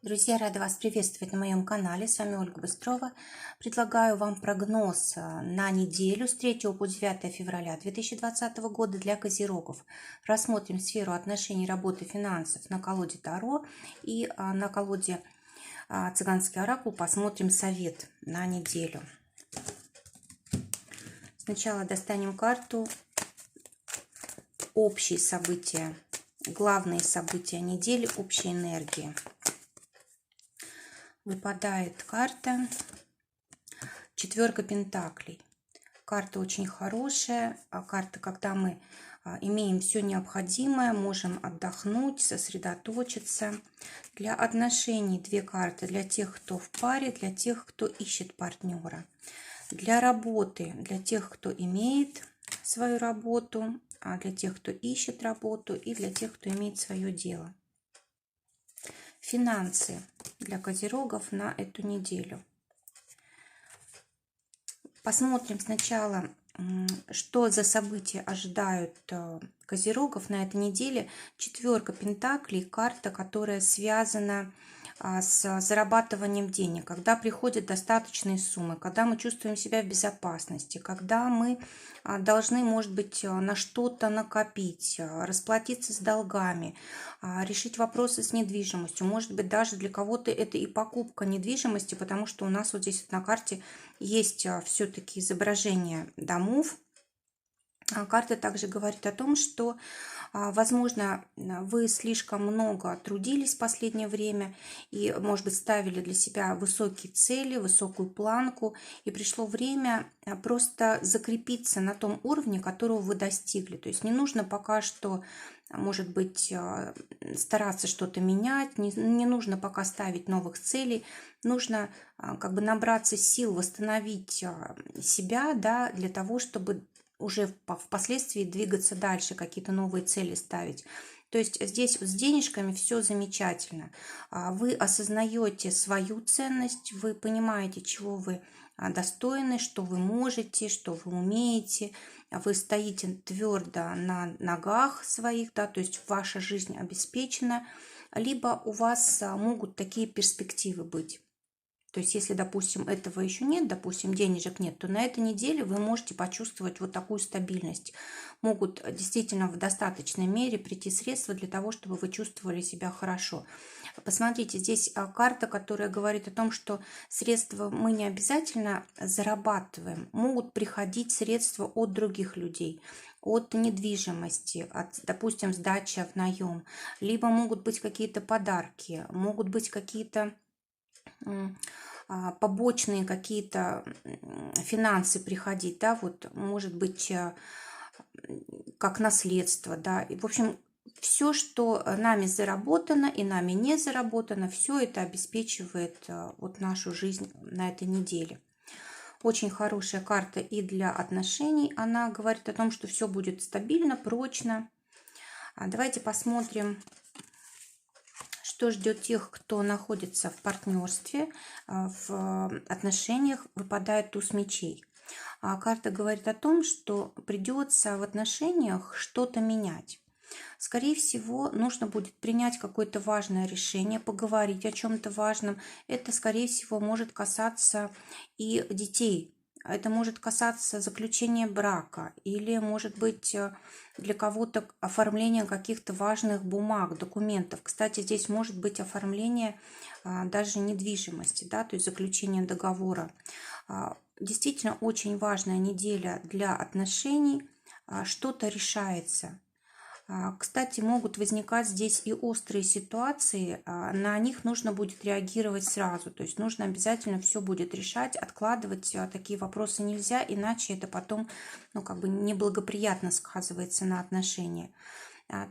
Друзья, рада вас приветствовать на моем канале. С вами Ольга Быстрова. Предлагаю вам прогноз на неделю с 3 по 9 февраля 2020 года для козерогов. Рассмотрим сферу отношений, работы, финансов на колоде Таро и на колоде Цыганский оракул посмотрим совет на неделю. Сначала достанем карту «Общие события», главные события недели, общей энергии. Выпадает карта «Четверка пентаклей». Карта очень хорошая, карта, когда мы имеем все необходимое, можем отдохнуть, сосредоточиться. Для отношений две карты: для тех, кто в паре, для тех, кто ищет партнера. Для работы, для тех, кто имеет свою работу, а для тех, кто ищет работу, и для тех, кто имеет свое дело. Финансы для козерогов на эту неделю. Посмотрим сначала, что за события ожидают козерогов на этой неделе. Четверка пентаклей, карта, которая связана с зарабатыванием денег, когда приходят достаточные суммы, когда мы чувствуем себя в безопасности, когда мы должны, может быть, на что-то накопить, расплатиться с долгами, решить вопросы с недвижимостью. Может быть, даже для кого-то это и покупка недвижимости, потому что у нас вот здесь на карте есть все-таки изображение домов. Карта также говорит о том, что, возможно, вы слишком много трудились в последнее время и, может быть, ставили для себя высокие цели, высокую планку, и пришло время просто закрепиться на том уровне, которого вы достигли. То есть не нужно пока что, может быть, стараться что-то менять, не нужно пока ставить новых целей, нужно как бы набраться сил, восстановить себя, да, для того, чтобы уже впоследствии двигаться дальше, какие-то новые цели ставить. То есть здесь с денежками все замечательно. Вы осознаете свою ценность, вы понимаете, чего вы достойны, что вы можете, что вы умеете, вы стоите твердо на ногах своих, да, то есть ваша жизнь обеспечена, либо у вас могут такие перспективы быть. То есть, если, допустим, этого еще нет, допустим, денежек нет, то на этой неделе вы можете почувствовать вот такую стабильность. Могут действительно в достаточной мере прийти средства для того, чтобы вы чувствовали себя хорошо. Посмотрите, здесь карта, которая говорит о том, что средства мы не обязательно зарабатываем. Могут приходить средства от других людей, от недвижимости, от, допустим, сдачи в наем. Либо могут быть какие-то подарки, могут быть какие-то побочные какие-то финансы приходить, да, вот, может быть, как наследство, да, и, в общем, все, что нами заработано и нами не заработано, все это обеспечивает вот нашу жизнь на этой неделе. Очень хорошая карта и для отношений, она говорит о том, что все будет стабильно, прочно. Давайте посмотрим, что ждет тех, кто находится в партнерстве, в отношениях. Выпадает туз мечей. Карта говорит о том, что придется в отношениях что-то менять. Скорее всего, нужно будет принять какое-то важное решение, поговорить о чем-то важном. Это, скорее всего, может касаться и детей. Это может касаться заключения брака или, может быть, для кого-то оформления каких-то важных бумаг, документов. Кстати, здесь может быть оформление даже недвижимости, да, то есть заключение договора. Действительно, очень важная неделя для отношений. Что-то решается. Кстати, могут возникать здесь и острые ситуации, на них нужно будет реагировать сразу, то есть нужно обязательно все будет решать, откладывать такие вопросы нельзя, иначе это потом, ну, как бы неблагоприятно сказывается на отношениях.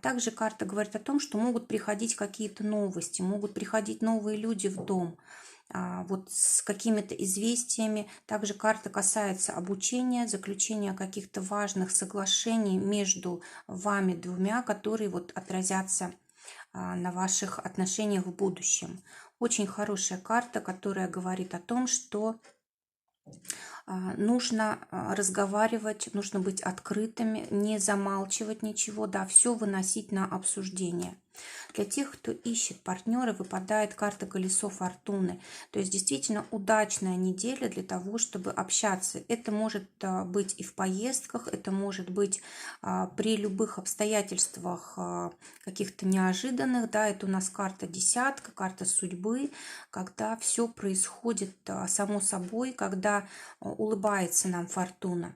Также карта говорит о том, что могут приходить какие-то новости, могут приходить новые люди в дом, вот с какими-то известиями. Также карта касается обучения, заключения каких-то важных соглашений между вами двумя, которые вот отразятся на ваших отношениях в будущем. Очень хорошая карта, которая говорит о том, что нужно разговаривать, нужно быть открытыми, не замалчивать ничего, да, все выносить на обсуждение. Для тех, кто ищет партнера, выпадает карта колесо фортуны. То есть действительно удачная неделя для того, чтобы общаться. Это может быть и в поездках, это может быть при любых обстоятельствах каких-то неожиданных. Да, это у нас карта десятка, карта судьбы, когда все происходит само собой, когда улыбается нам фортуна.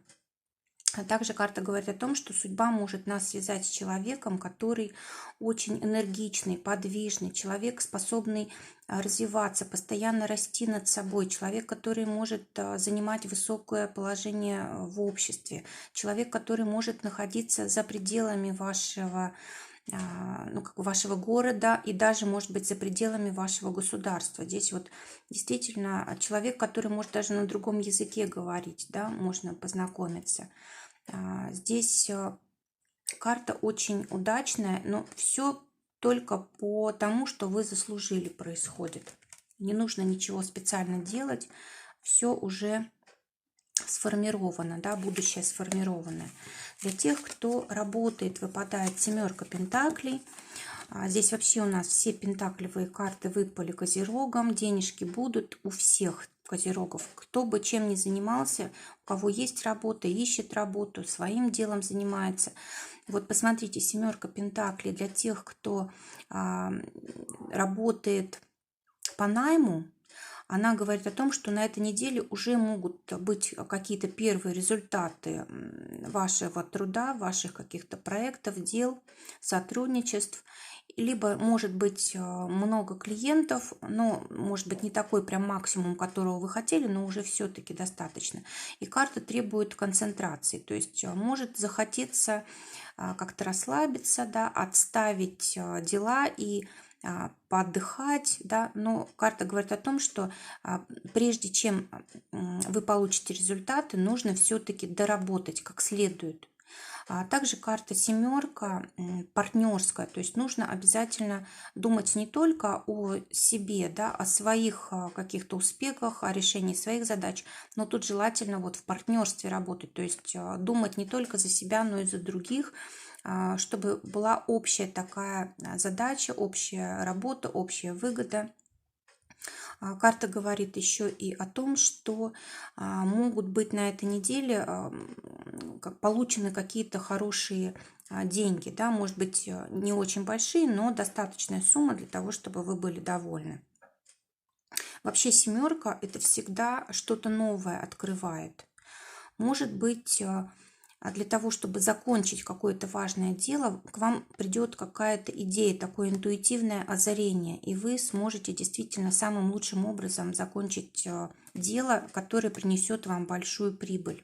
А также карта говорит о том, что судьба может нас связать с человеком, который очень энергичный, подвижный, человек, способный развиваться, постоянно расти над собой, человек, который может занимать высокое положение в обществе, человек, который может находиться за пределами вашего города и даже, может быть, за пределами вашего государства. Здесь вот действительно человек, который может даже на другом языке говорить, да, можно познакомиться. Здесь карта очень удачная, но все только по тому, что вы заслужили, происходит. Не нужно ничего специально делать, все уже сформировано, да, будущее сформированное. Для тех, кто работает, выпадает семерка пентаклей. Здесь вообще у нас все пентаклевые карты выпали козерогом, денежки будут у всех козерогов. Кто бы чем ни занимался, у кого есть работа, ищет работу, своим делом занимается. Вот посмотрите, семерка пентаклей для тех, кто работает по найму. Она говорит о том, что на этой неделе уже могут быть какие-то первые результаты вашего труда, ваших каких-то проектов, дел, сотрудничеств. Либо может быть много клиентов, но может быть не такой прям максимум, которого вы хотели, но уже все-таки достаточно. И карта требует концентрации, то есть может захотеться как-то расслабиться, да, отставить дела и поотдыхать, да, но карта говорит о том, что прежде чем вы получите результаты, нужно все-таки доработать как следует. Также карта семерка партнерская, то есть нужно обязательно думать не только о себе, да, о своих каких-то успехах, о решении своих задач, но тут желательно вот в партнерстве работать, то есть думать не только за себя, но и за других, чтобы была общая такая задача, общая работа, общая выгода. Карта говорит еще и о том, что могут быть на этой неделе получены какие-то хорошие деньги, да, может быть не очень большие, но достаточная сумма для того, чтобы вы были довольны. Вообще семерка это всегда что-то новое открывает. Может быть, для того, чтобы закончить какое-то важное дело, к вам придет какая-то идея, такое интуитивное озарение, и вы сможете действительно самым лучшим образом закончить дело, которое принесет вам большую прибыль.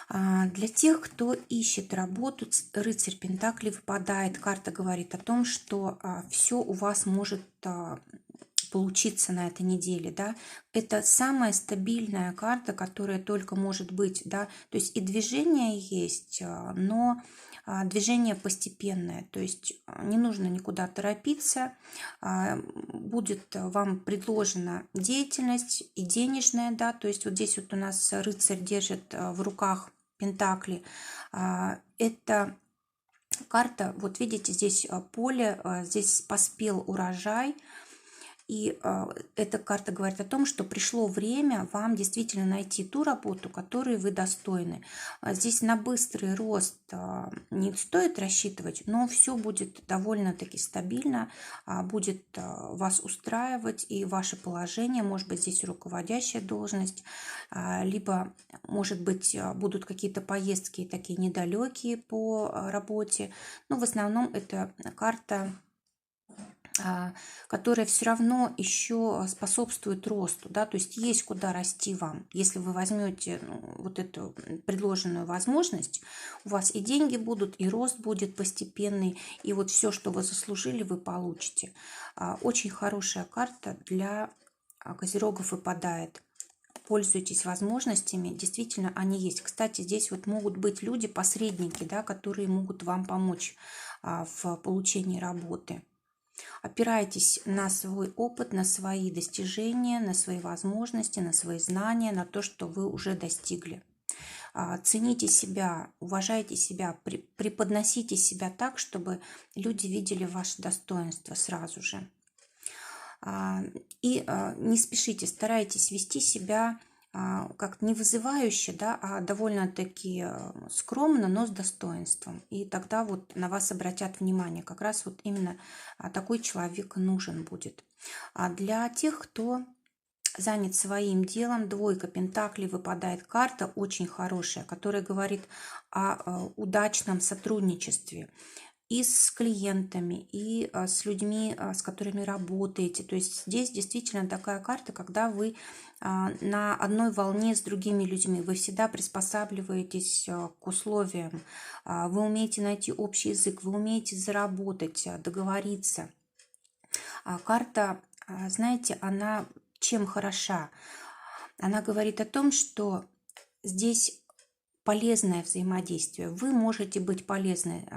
Для тех, кто ищет работу, рыцарь Пентаклей выпадает. Карта говорит о том, что все у вас может получиться на этой неделе, да, это самая стабильная карта, которая только может быть, да, то есть и движение есть, но движение постепенное, то есть не нужно никуда торопиться, будет вам предложена деятельность и денежная, да, то есть вот здесь вот у нас рыцарь держит в руках пентакли, это карта, вот видите, здесь поле, здесь поспел урожай. И эта карта говорит о том, что пришло время вам действительно найти ту работу, которой вы достойны. Здесь на быстрый рост не стоит рассчитывать, но все будет довольно-таки стабильно, будет вас устраивать и ваше положение, может быть, здесь руководящая должность, либо, может быть, будут какие-то поездки такие недалекие по работе, но в основном это карта, которая все равно еще способствует росту, да, то есть есть куда расти вам. Если вы возьмете вот эту предложенную возможность, у вас и деньги будут, и рост будет постепенный, и вот все, что вы заслужили, вы получите. Очень хорошая карта для козерогов выпадает. Пользуйтесь возможностями, действительно они есть. Кстати, здесь вот могут быть люди-посредники, да, которые могут вам помочь в получении работы. Опирайтесь на свой опыт, на свои достижения, на свои возможности, на свои знания, на то, что вы уже достигли. цените себя, уважайте себя, преподносите себя так, чтобы люди видели ваше достоинство сразу же. И не спешите, старайтесь вести себя как не вызывающе, да, а довольно-таки скромно, но с достоинством. И тогда вот на вас обратят внимание. Как раз вот именно такой человек нужен будет. А для тех, кто занят своим делом, двойка пентаклей, выпадает карта очень хорошая, которая говорит о удачном сотрудничестве и с клиентами, и с людьми, с которыми работаете. То есть здесь действительно такая карта, когда вы на одной волне с другими людьми. Вы всегда приспосабливаетесь к условиям. Вы умеете найти общий язык, вы умеете заработать, договориться. Карта, знаете, она чем хороша? Она говорит о том, что здесь полезное взаимодействие. Вы можете быть полезны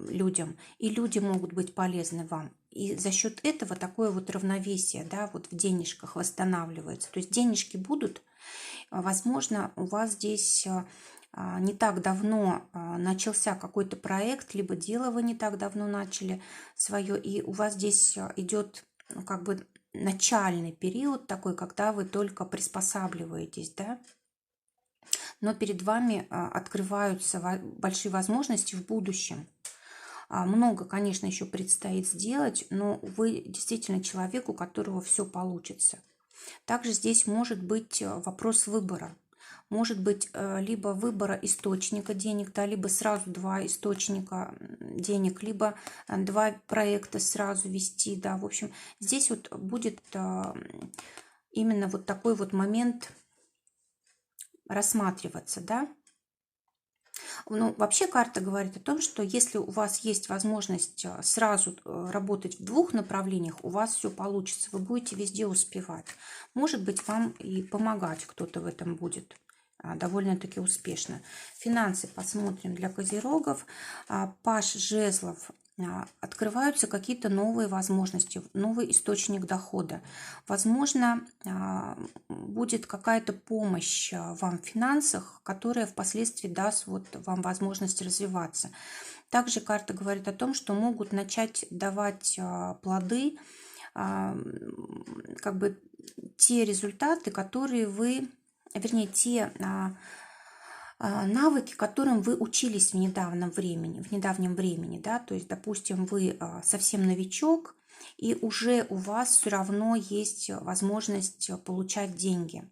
людям, и люди могут быть полезны вам. И за счет этого такое вот равновесие, да, вот в денежках восстанавливается. То есть денежки будут, возможно, у вас здесь не так давно начался какой-то проект, либо дело вы не так давно начали свое, и у вас здесь идет как бы начальный период такой, когда вы только приспосабливаетесь, да, но перед вами открываются большие возможности в будущем. Много, конечно, еще предстоит сделать, но вы действительно человек, у которого все получится. Также здесь может быть вопрос выбора. Может быть либо выбора источника денег, да, либо сразу два источника денег, либо два проекта сразу вести. Да. В общем, здесь вот будет именно вот такой вот момент рассматриваться, да. Ну, вообще карта говорит о том, что если у вас есть возможность сразу работать в двух направлениях, у вас все получится, вы будете везде успевать. Может быть, вам и помогать кто-то в этом будет довольно-таки успешно. Финансы посмотрим для козерогов. Паж жезлов. Открываются какие-то новые возможности, новый источник дохода. Возможно, будет какая-то помощь вам в финансах, которая впоследствии даст вот вам возможность развиваться. Также карта говорит о том, что могут начать давать плоды, как бы те результаты, которые вы, вернее, те навыки, которым вы учились в недавнем времени, да, то есть, допустим, вы совсем новичок, и уже у вас все равно есть возможность получать деньги.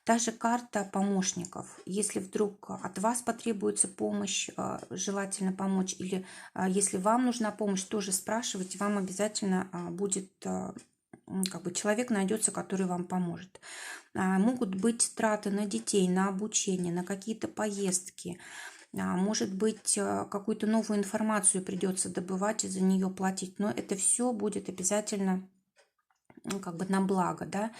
Также карта помощников. Если вдруг от вас потребуется помощь, желательно помочь, или если вам нужна помощь, тоже спрашивайте, вам обязательно будет как бы человек найдется, который вам поможет. Могут быть траты на детей, на обучение, на какие-то поездки. Может быть, какую-то новую информацию придется добывать и за нее платить. Но это все будет обязательно как бы на благо. Да?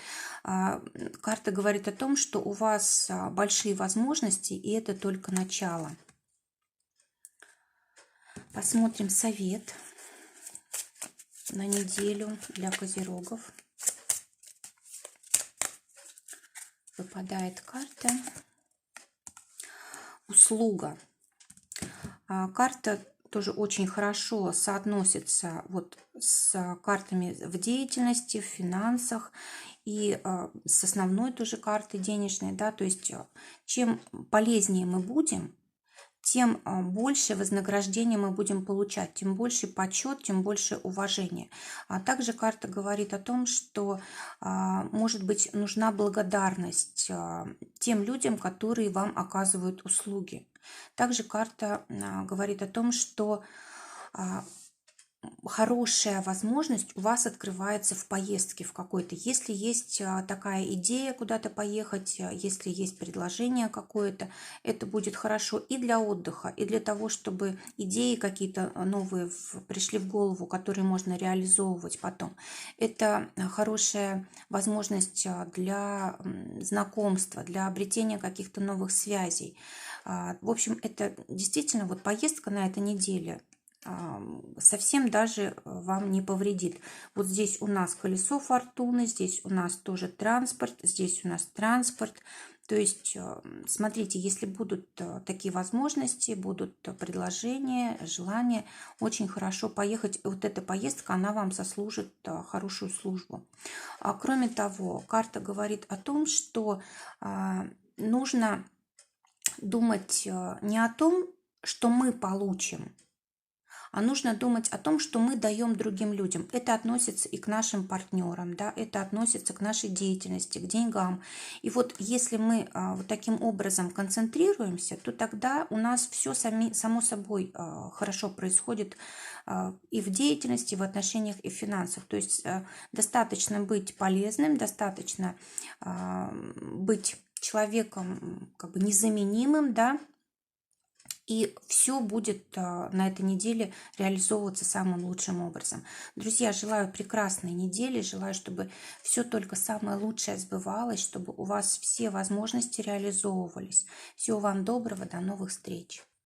Карта говорит о том, что у вас большие возможности, и это только начало. Посмотрим совет на неделю для козерогов. Выпадает карта услуга. Карта тоже очень хорошо соотносится вот с картами в деятельности, в финансах и с основной тоже картой денежной. Да? То есть чем полезнее мы будем, тем больше вознаграждения мы будем получать, тем больше почет, тем больше уважения. А также карта говорит о том, что, может быть, нужна благодарность тем людям, которые вам оказывают услуги. Также карта говорит о том, что хорошая возможность у вас открывается в поездке в какой-то. Если есть такая идея куда-то поехать, если есть предложение какое-то, это будет хорошо и для отдыха, и для того, чтобы идеи какие-то новые пришли в голову, которые можно реализовывать потом. Это хорошая возможность для знакомства, для обретения каких-то новых связей. В общем, это действительно вот поездка на этой неделе совсем даже вам не повредит. Вот здесь у нас колесо фортуны, здесь у нас тоже транспорт, здесь у нас транспорт. То есть, смотрите, если будут такие возможности, будут предложения, желания, очень хорошо поехать. Вот эта поездка, она вам сослужит хорошую службу. Кроме того, карта говорит о том, что нужно думать не о том, что мы получим, а нужно думать о том, что мы даем другим людям. Это относится и к нашим партнерам, да, это относится к нашей деятельности, к деньгам. И вот если мы вот таким образом концентрируемся, то тогда у нас все само собой хорошо происходит и в деятельности, и в отношениях, и в финансах. То есть достаточно быть полезным, достаточно быть человеком как бы незаменимым, да, и все будет на этой неделе реализовываться самым лучшим образом. Друзья, желаю прекрасной недели, желаю, чтобы все только самое лучшее сбывалось, чтобы у вас все возможности реализовывались. Всего вам доброго, до новых встреч!